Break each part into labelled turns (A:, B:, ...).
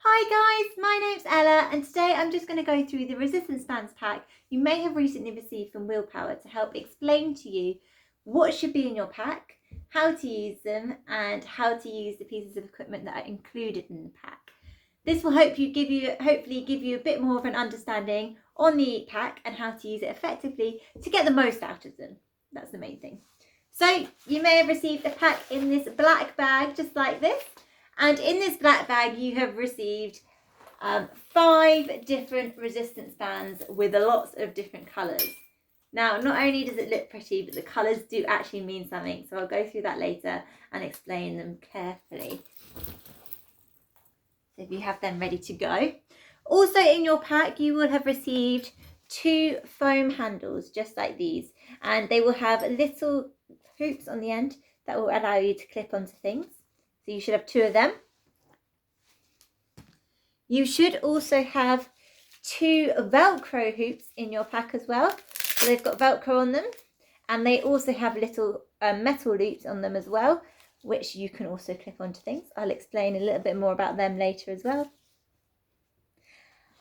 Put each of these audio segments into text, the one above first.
A: Hi guys, my name's Ella and today I'm just going to go through the resistance bands pack you may have recently received from Willpower to help explain to you what should be in your pack, how to use them and how to use the pieces of equipment that are included in the pack. This will hopefully give you a bit more of an understanding on the pack and how to use it effectively to get the most out of them. That's the main thing. So you may have received a pack in this black bag just like this. And in this black bag, you have received 5 different resistance bands with lots of different colours. Now, not only does it look pretty, but the colours do actually mean something. So I'll go through that later and explain them carefully. So if you have them ready to go. Also in your pack, you will have received 2 foam handles, just like these. And they will have little hoops on the end that will allow you to clip onto things. So you should have 2 of them. You should also have 2 Velcro hoops in your pack as well. So they've got Velcro on them. And they also have little metal loops on them as well, which you can also clip onto things. I'll explain a little bit more about them later as well.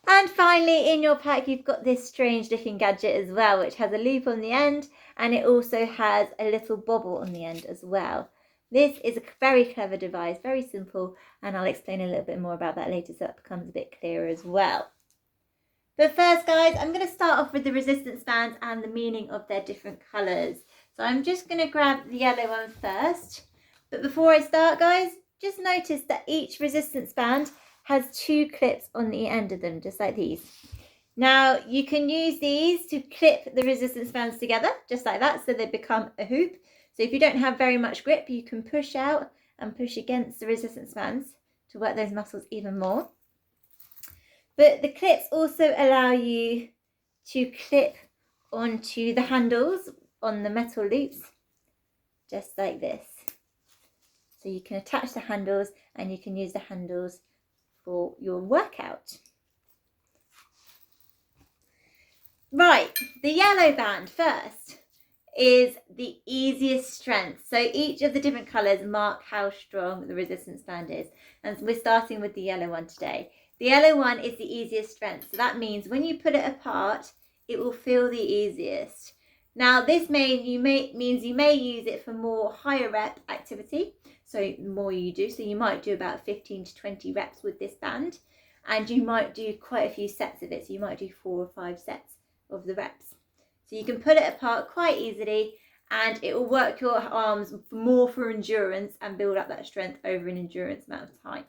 A: And finally, in your pack, you've got this strange looking gadget as well, which has a loop on the end. And it also has a little bobble on the end as well. This is a very clever device, very simple, and I'll explain a little bit more about that later so that becomes a bit clearer as well. But first, guys, I'm going to start off with the resistance bands and the meaning of their different colours. So I'm just going to grab the yellow one first. But before I start, guys, just notice that each resistance band has 2 clips on the end of them, just like these. Now, you can use these to clip the resistance bands together, just like that, so they become a hoop. So if you don't have very much grip, you can push out and push against the resistance bands to work those muscles even more. But the clips also allow you to clip onto the handles on the metal loops, just like this. So you can attach the handles and you can use the handles for your workout. Right, the yellow band first is the easiest strength. So each of the different colours mark how strong the resistance band is. And we're starting with the yellow one today. The yellow one is the easiest strength. So that means when you put it apart, it will feel the easiest. Now this means you may use it for more higher rep activity. So the more you do, so you might do about 15 to 20 reps with this band. And you might do quite a few sets of it. So you might do 4 or 5 sets of the reps. So you can put it apart quite easily and it will work your arms more for endurance and build up that strength over an endurance amount of time.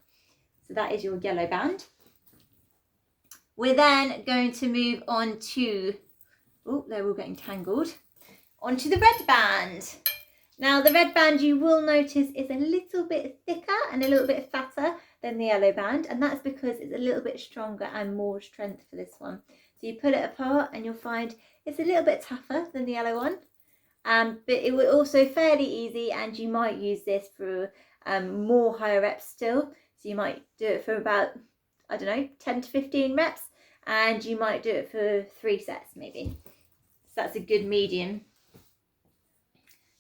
A: So that is your yellow band. We're then going to move on to, oh, they're all getting tangled, onto the red band. Now the red band you will notice is a little bit thicker and a little bit fatter than the yellow band, and that's because it's a little bit stronger and more strength for this one. So you pull it apart and you'll find it's a little bit tougher than the yellow one, but it will also fairly easy, and you might use this for more higher reps still. So you might do it for about, I don't know, 10 to 15 reps, and you might do it for 3 sets maybe. So that's a good medium.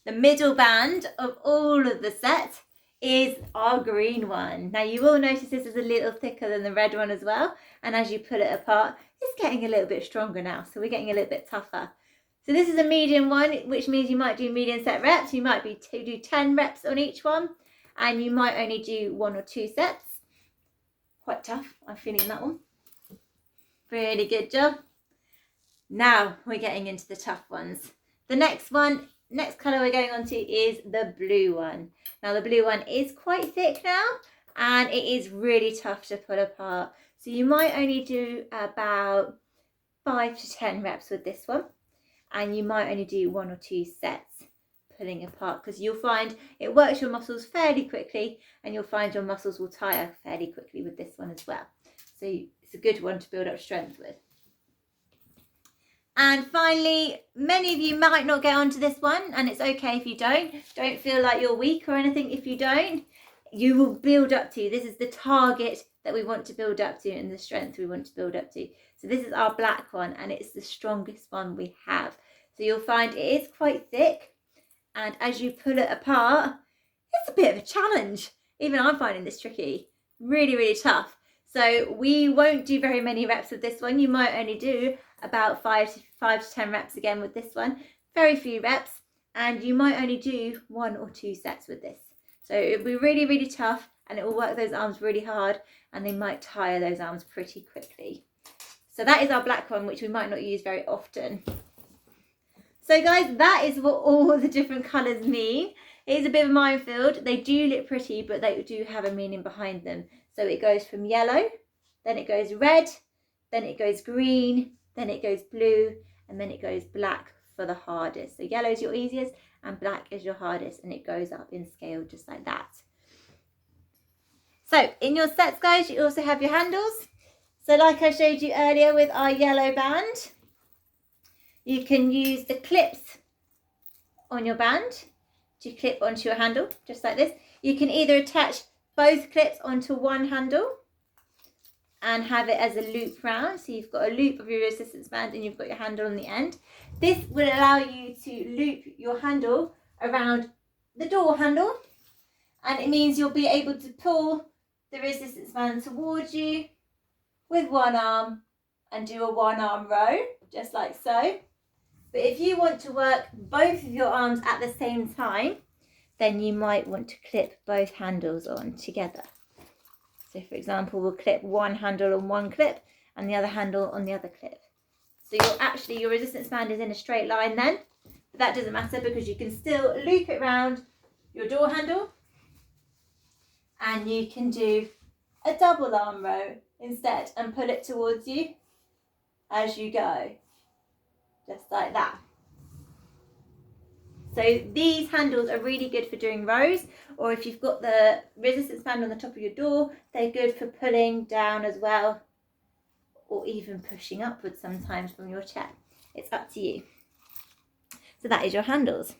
A: The middle band of all of the set is our green one. Now you will notice this is a little thicker than the red one as well, and as you pull it apart, it's getting a little bit stronger now, so we're getting a little bit tougher. So this is a medium one, which means you might do medium set reps. You might do 10 reps on each one, and you might only do 1 or 2 sets. Quite tough, I'm feeling that one. Really good job. Now we're getting into the tough ones. The next colour we're going on to is the blue one. Now the blue one is quite thick now, and it is really tough to pull apart. So you might only do about 5 to 10 reps with this one, and you might only do 1 or 2 sets pulling apart, because you'll find it works your muscles fairly quickly, and you'll find your muscles will tire fairly quickly with this one as well. So it's a good one to build up strength with. And finally, many of you might not get onto this one, and it's okay if you don't. Don't feel like you're weak or anything if you don't. You will build up to. This is the target that we want to build up to and the strength we want to build up to. So this is our black one, and it's the strongest one we have. So you'll find it is quite thick, and as you pull it apart, it's a bit of a challenge. Even I'm finding this tricky. Really, really tough. So we won't do very many reps with this one. You might only do about 5 to 10 reps again with this one. Very few reps, and you might only do 1 or 2 sets with this. So it'll be really, really tough, and it will work those arms really hard, and they might tire those arms pretty quickly. So that is our black one, which we might not use very often. So guys, that is what all the different colours mean. It is a bit of a minefield. They do look pretty, but they do have a meaning behind them. So it goes from yellow, then it goes red, then it goes green, then it goes blue, and then it goes black for the hardest. So yellow is your easiest and black is your hardest, and it goes up in scale just like that. So in your sets, guys, you also have your handles. So like I showed you earlier with our yellow band, you can use the clips on your band to clip onto your handle, just like this. You can either attach both clips onto one handle and have it as a loop round. So you've got a loop of your resistance band and you've got your handle on the end. This will allow you to loop your handle around the door handle, and it means you'll be able to pull the resistance band towards you with one arm and do a one arm row, just like so. But if you want to work both of your arms at the same time, then you might want to clip both handles on together. So for example, we'll clip one handle on one clip and the other handle on the other clip. So your resistance band is in a straight line then, but that doesn't matter because you can still loop it around your door handle, and you can do a double arm row instead and pull it towards you as you go, just like that. So these handles are really good for doing rows, or if you've got the resistance band on the top of your door, they're good for pulling down as well, or even pushing upwards sometimes from your chair. It's up to you. So that is your handles.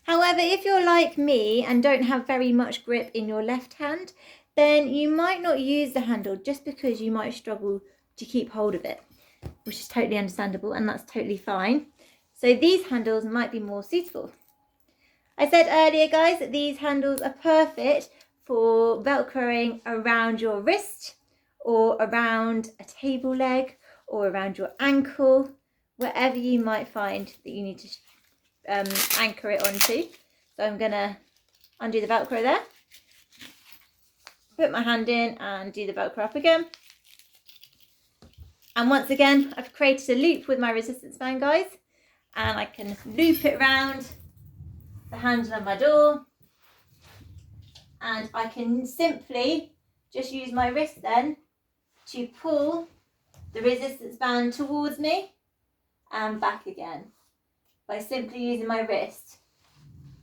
A: However, if you're like me and don't have very much grip in your left hand, then you might not use the handle just because you might struggle to keep hold of it, which is totally understandable, and that's totally fine. So these handles might be more suitable. I said earlier, guys, that these handles are perfect for velcroing around your wrist or around a table leg or around your ankle, wherever you might find that you need to anchor it onto. So I'm going to undo the velcro there, put my hand in and do the velcro up again. And once again, I've created a loop with my resistance band, guys, and I can loop it around the handle of my door, and I can simply just use my wrist then to pull the resistance band towards me and back again by simply using my wrist.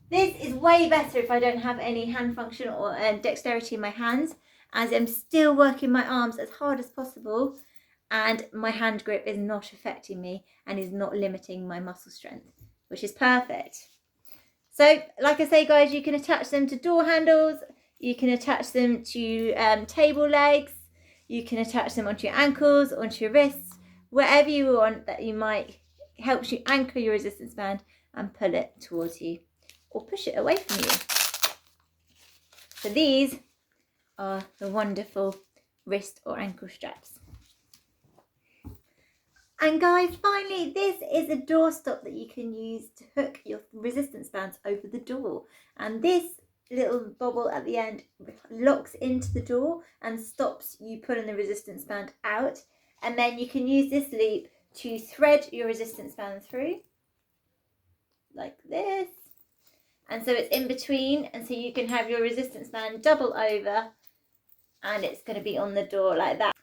A: This is way better if I don't have any hand function or dexterity in my hands, as I'm still working my arms as hard as possible and my hand grip is not affecting me and is not limiting my muscle strength, which is perfect. So like I say, guys, you can attach them to door handles, you can attach them to table legs, you can attach them onto your ankles, onto your wrists, wherever you want that you might helps you anchor your resistance band and pull it towards you or push it away from you. So these are the wonderful wrist or ankle straps. And guys, finally, this is a door stop that you can use to hook your resistance bands over the door. And this little bobble at the end locks into the door and stops you pulling the resistance band out. And then you can use this loop to thread your resistance band through, like this. And so it's in between, and so you can have your resistance band double over and it's going to be on the door like that.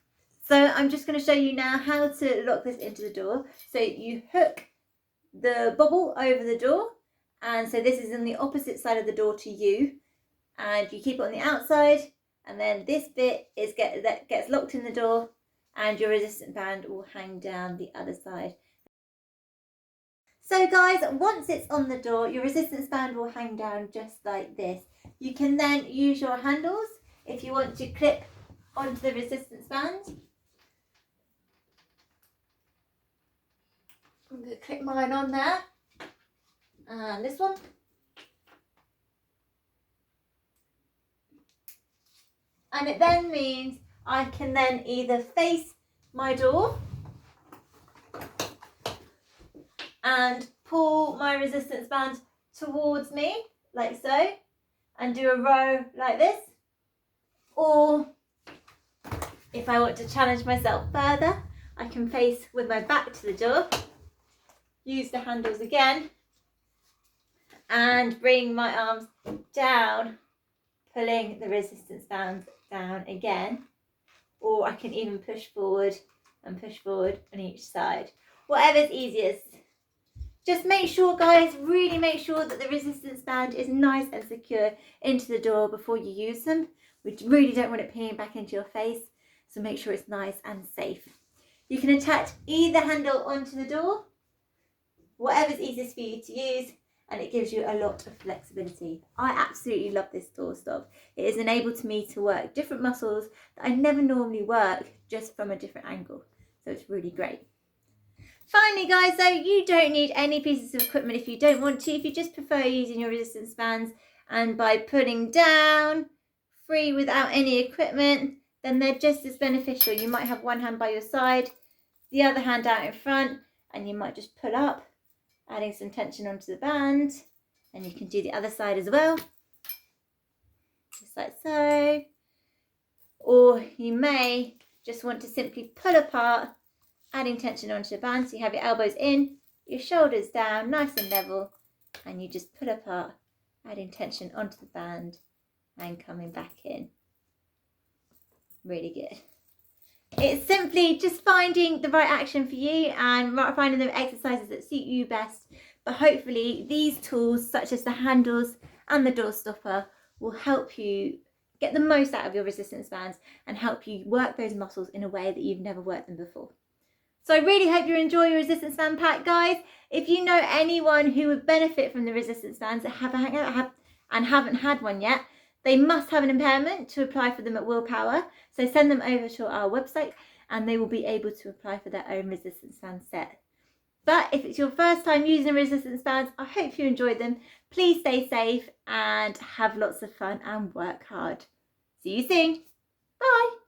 A: So I'm just going to show you now how to lock this into the door. So you hook the bobble over the door, and so this is on the opposite side of the door to you, and you keep it on the outside, and then this bit that gets locked in the door, and your resistance band will hang down the other side. So guys, once it's on the door, your resistance band will hang down just like this. You can then use your handles if you want to clip onto the resistance band. I'm going to clip mine on there, and this one. And it then means I can then either face my door and pull my resistance band towards me, like so, and do a row like this. Or if I want to challenge myself further, I can face with my back to the door, use the handles again, and bring my arms down, pulling the resistance band down again. Or I can even push forward and push forward on each side. Whatever's easiest. Just make sure, guys, really make sure that the resistance band is nice and secure into the door before you use them. We really don't want it peeing back into your face, so make sure it's nice and safe. You can attach either handle onto the door, whatever's easiest for you to use, and it gives you a lot of flexibility. I absolutely love this door stop. It has enabled me to work different muscles that I never normally work, just from a different angle. So it's really great. Finally, guys, though, you don't need any pieces of equipment if you don't want to. If you just prefer using your resistance bands, and by pulling down free without any equipment, then they're just as beneficial. You might have one hand by your side, the other hand out in front, and you might just pull up, adding some tension onto the band. And you can do the other side as well, just like so. Or you may just want to simply pull apart, adding tension onto the band, so you have your elbows in, your shoulders down, nice and level, and you just pull apart, adding tension onto the band and coming back in. Really good. It's simply just finding the right action for you and finding the exercises that suit you best. But hopefully these tools, such as the handles and the door stopper, will help you get the most out of your resistance bands and help you work those muscles in a way that you've never worked them before. So I really hope you enjoy your resistance band pack, guys. If you know anyone who would benefit from the resistance bands that haven't had one yet, they must have an impairment to apply for them at Willpower. So send them over to our website and they will be able to apply for their own resistance band set. But if it's your first time using resistance bands, I hope you enjoyed them. Please stay safe and have lots of fun and work hard. See you soon. Bye.